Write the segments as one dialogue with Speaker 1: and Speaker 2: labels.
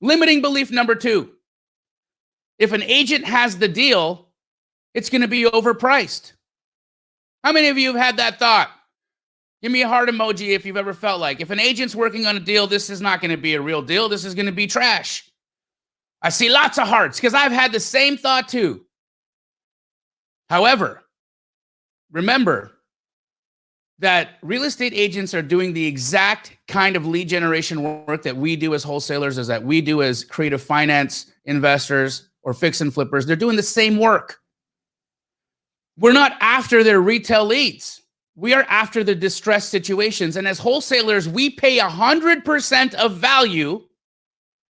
Speaker 1: Limiting belief number 2. If an agent has the deal, it's going to be overpriced. How many of you have had that thought? Give me a heart emoji if you've ever felt like, if an agent's working on a deal, this is not going to be a real deal. This is going to be trash. I see lots of hearts because I've had the same thought too. However, remember that real estate agents are doing the exact kind of lead generation work that we do as wholesalers, as that we do as creative finance investors or fix and flippers. They're doing the same work. We're not after their retail leads. We are after the distressed situations. And as wholesalers, we pay 100% of value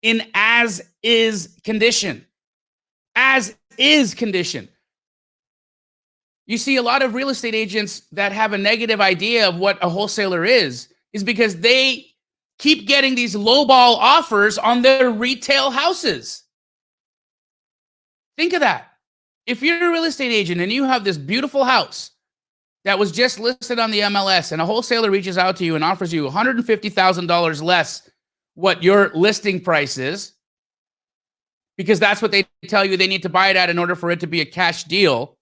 Speaker 1: in as-is condition. As-is condition. You see, a lot of real estate agents that have a negative idea of what a wholesaler is because they keep getting these lowball offers on their retail houses. Think of that. If you're a real estate agent and you have this beautiful house that was just listed on the MLS and a wholesaler reaches out to you and offers you $150,000 less what your listing price is, because that's what they tell you they need to buy it at in order for it to be a cash deal,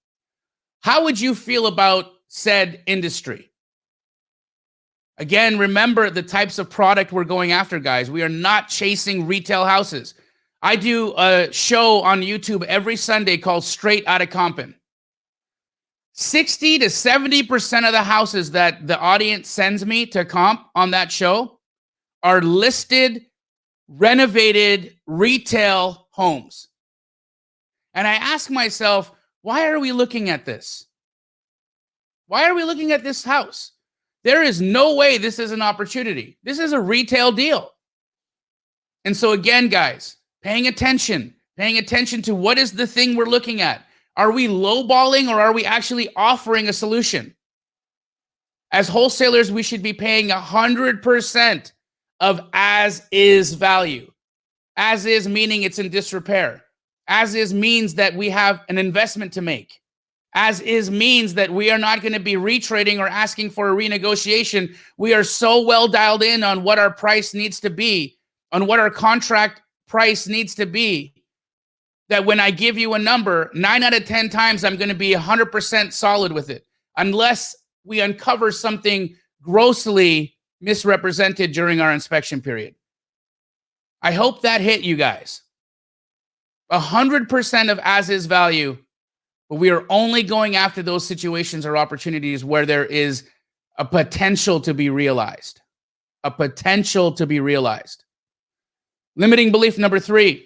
Speaker 1: how would you feel about said industry? Again, remember the types of product we're going after, guys. We are not chasing retail houses. I do a show on YouTube every Sunday called Straight Outta Compton. 60 to 70% of the houses that the audience sends me to comp on that show are listed, renovated retail homes. And I ask myself, why are we looking at this? Why are we looking at this house? There is no way this is an opportunity. This is a retail deal. And so again, guys, paying attention to what is the thing we're looking at. Are we lowballing or are we actually offering a solution? As wholesalers, we should be paying 100% of as-is value. As is meaning it's in disrepair. As is means that we have an investment to make. As is means that we are not going to be retrading or asking for a renegotiation. We are so well dialed in on what our price needs to be, on what our contract price needs to be, that when I give you a number, 9 out of 10 times I'm going to be 100% solid with it, unless we uncover something grossly misrepresented during our inspection period. I hope that hit you guys. 100% of as-is value, but we are only going after those situations or opportunities where there is a potential to be realized. A potential to be realized. Limiting belief number 3.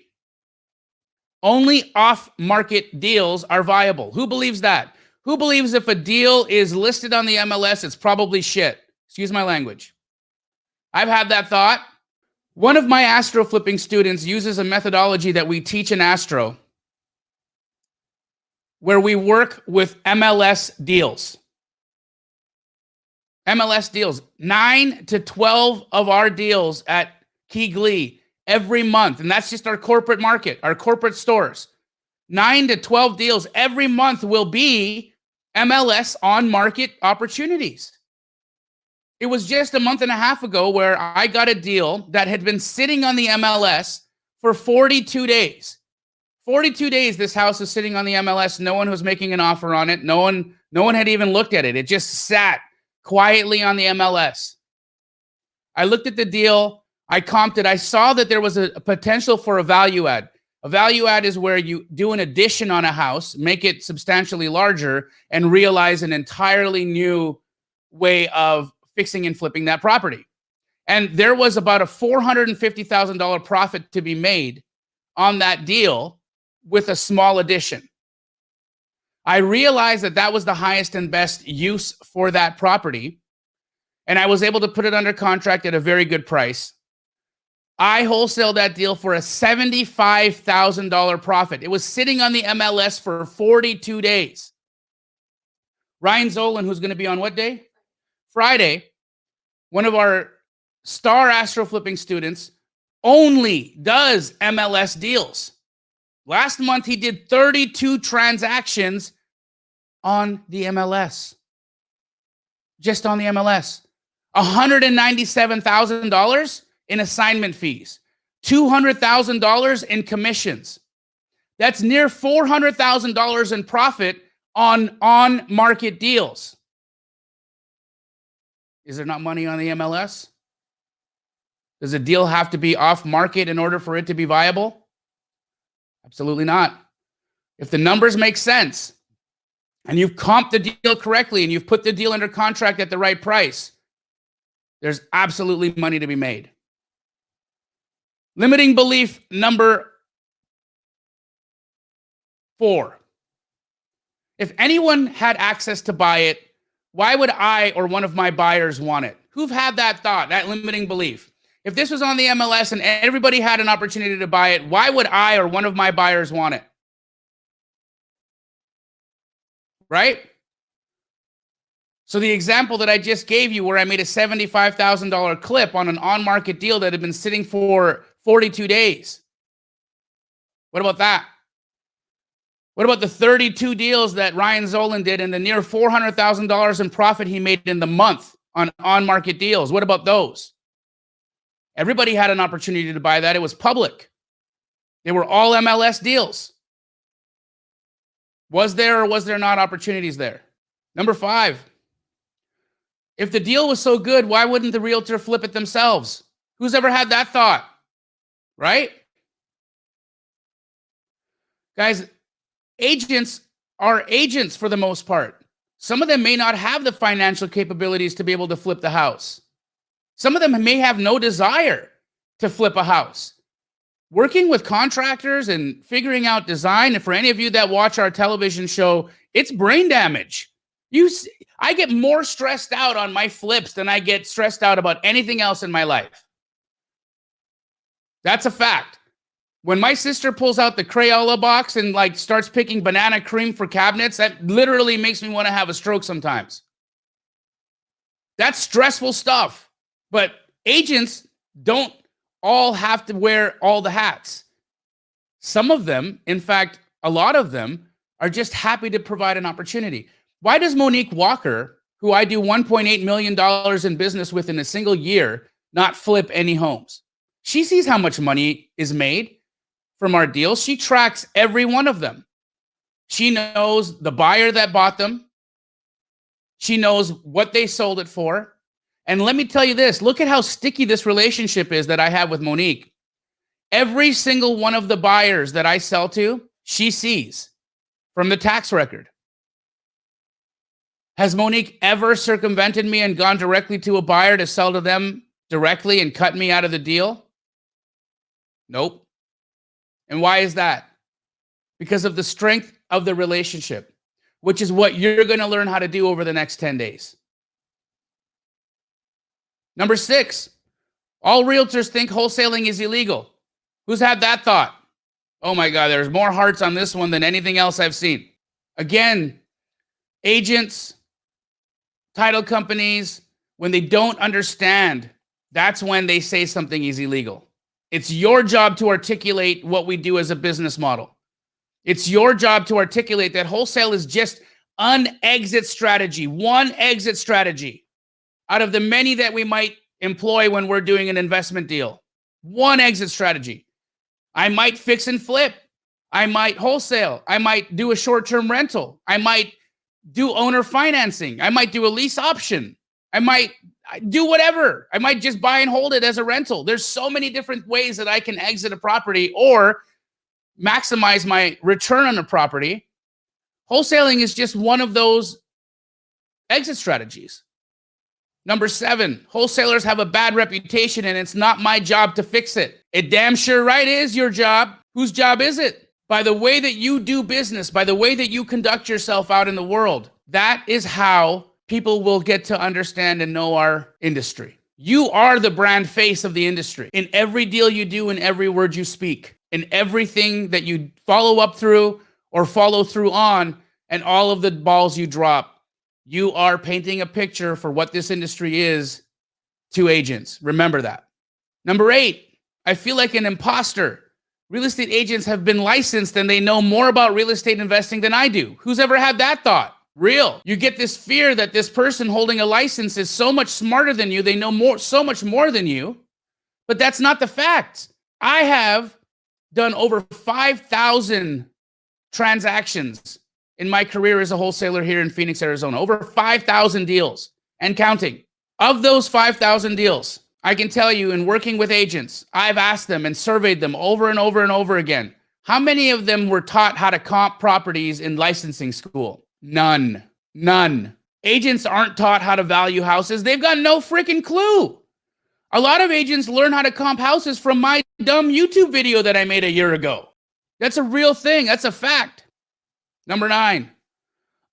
Speaker 1: Only off-market deals are viable. Who believes that? Who believes if a deal is listed on the MLS, it's probably shit? Excuse my language. I've had that thought. One of my Astro flipping students uses a methodology that we teach in Astro where we work with MLS deals. MLS deals. 9 to 12 of our deals at Key Glee every month. And that's just our corporate market, our corporate stores. 9 to 12 deals every month will be MLS on market opportunities. It was just a month and a half ago where I got a deal that had been sitting on the MLS for 42 days. 42 days this house was sitting on the MLS. No one was making an offer on it. No one had even looked at it. It just sat quietly on the MLS. I looked at the deal. I comped it. I saw that there was a potential for a value add. A value add is where you do an addition on a house, make it substantially larger, and realize an entirely new way of fixing and flipping that property. And there was about a $450,000 profit to be made on that deal with a small addition. I realized that that was the highest and best use for that property, and I was able to put it under contract at a very good price. I wholesaled that deal for a $75,000 profit. It was sitting on the MLS for 42 days. Ryan Zolan, who's going to be on what day? Friday. One of our star Astro flipping students only does MLS deals. Last month, he did 32 transactions on the MLS. Just on the MLS. $197,000 in assignment fees. $200,000 in commissions. That's near $400,000 in profit on market deals. Is there not money on the MLS? Does a deal have to be off market in order for it to be viable? Absolutely not. If the numbers make sense and you've comped the deal correctly and you've put the deal under contract at the right price, there's absolutely money to be made. Limiting belief number 4. If anyone had access to buy it, why would I or one of my buyers want it? Who've had that thought, that limiting belief? If this was on the MLS and everybody had an opportunity to buy it, why would I or one of my buyers want it? Right? So the example that I just gave you where I made a $75,000 clip on an on-market deal that had been sitting for 42 days. What about that? What about the 32 deals that Ryan Zolan did and the near $400,000 in profit he made in the month on on-market deals? What about those? Everybody had an opportunity to buy that. It was public. They were all MLS deals. Was there or was there not opportunities there? Number 5, if the deal was so good, why wouldn't the realtor flip it themselves? Who's ever had that thought? Right? Guys, agents are agents for the most part. Some of them may not have the financial capabilities to be able to flip the house. Some of them may have no desire to flip a house. Working with contractors and figuring out design, and for any of you that watch our television show, it's brain damage. I get more stressed out on my flips than I get stressed out about anything else in my life. That's a fact. When my sister pulls out the Crayola box and starts picking banana cream for cabinets, that literally makes me want to have a stroke sometimes. That's stressful stuff. But agents don't all have to wear all the hats. Some of them, in fact, a lot of them, are just happy to provide an opportunity. Why does Monique Walker, who I do $1.8 million in business with in a single year, not flip any homes? She sees how much money is made from our deals. She tracks every one of them. She knows the buyer that bought them. She knows what they sold it for. And let me tell you this, look at how sticky this relationship is that I have with Monique. Every single one of the buyers that I sell to, she sees from the tax record. Has Monique ever circumvented me and gone directly to a buyer to sell to them directly and cut me out of the deal? Nope. And why is that? Because of the strength of the relationship, which is what you're going to learn how to do over the next 10 days. Number 6, all realtors think wholesaling is illegal. Who's had that thought? Oh my God, there's more hearts on this one than anything else I've seen. Again, agents, title companies, when they don't understand, that's when they say something is illegal. It's your job to articulate what we do as a business model. It's your job to articulate that wholesale is just an exit strategy, one exit strategy out of the many that we might employ when we're doing an investment deal. One exit strategy. I might fix and flip. I might wholesale. I might do a short-term rental. I might do owner financing. I might do a lease option. I might do whatever. I might just buy and hold it as a rental. There's so many different ways that I can exit a property or maximize my return on a property. Wholesaling is just one of those exit strategies. Number 7, wholesalers have a bad reputation and it's not my job to fix it. It damn sure right is your job. Whose job is it? By the way that you do business, by the way that you conduct yourself out in the world, that is how people will get to understand and know our industry. You are the brand face of the industry in every deal you do, in every word you speak, in everything that you follow up through or follow through on, and all of the balls you drop. You are painting a picture for what this industry is to agents. Remember that. Number 8, I feel like an imposter. Real estate agents have been licensed and they know more about real estate investing than I do. Who's ever had that thought? Real. You get this fear that this person holding a license is so much smarter than you. They know more, so much more than you. But that's not the fact. I have done over 5,000 transactions in my career as a wholesaler here in Phoenix, Arizona. Over 5,000 deals and counting. Of those 5,000 deals, I can tell you, in working with agents, I've asked them and surveyed them over and over and over again. How many of them were taught how to comp properties in licensing school? None. None. Agents aren't taught how to value houses. They've got no freaking clue. A lot of agents learn how to comp houses from my dumb YouTube video that I made a year ago. That's a real thing. That's a fact. Number 9,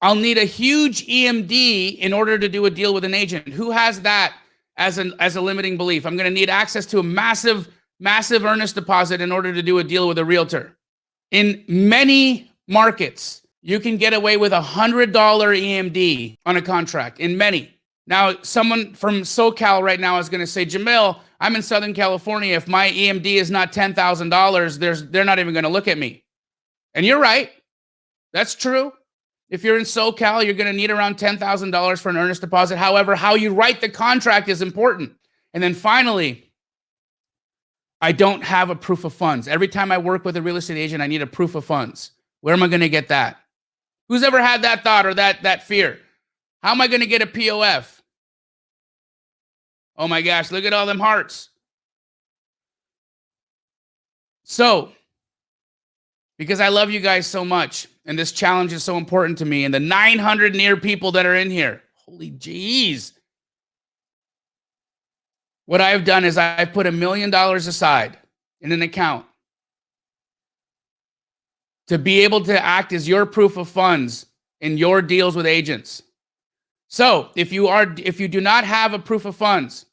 Speaker 1: I'll need a huge EMD in order to do a deal with an agent. Who has that as a limiting belief? I'm going to need access to a massive earnest deposit in order to do a deal with a realtor. In many markets, you can get away with $100 EMD on a contract. In many. Now, someone from SoCal right now is going to say, Jamil, I'm in Southern California. If my EMD is not $10,000, they're not even going to look at me. And you're right. That's true. If you're in SoCal, you're going to need around $10,000 for an earnest deposit. However, how you write the contract is important. And then finally, I don't have a proof of funds. Every time I work with a real estate agent, I need a proof of funds. Where am I going to get that? Who's ever had that thought or that fear? How am I going to get a POF? Oh my gosh, look at all them hearts. So, because I love you guys so much, and this challenge is so important to me, and the 900 near people that are in here, holy jeez. What I've done is I've put $1 million aside in an account to be able to act as your proof of funds in your deals with agents. So if you do not have a proof of funds,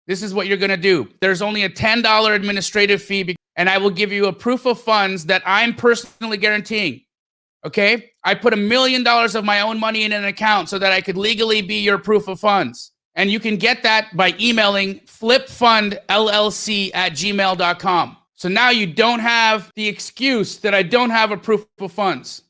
Speaker 1: this is what you're going to do. There's only a $10 administrative fee, and I will give you a proof of funds that I'm personally guaranteeing. Okay? I put $1 million of my own money in an account so that I could legally be your proof of funds. And you can get that by emailing flipfundllc@gmail.com. So now you don't have the excuse that I don't have a proof of funds.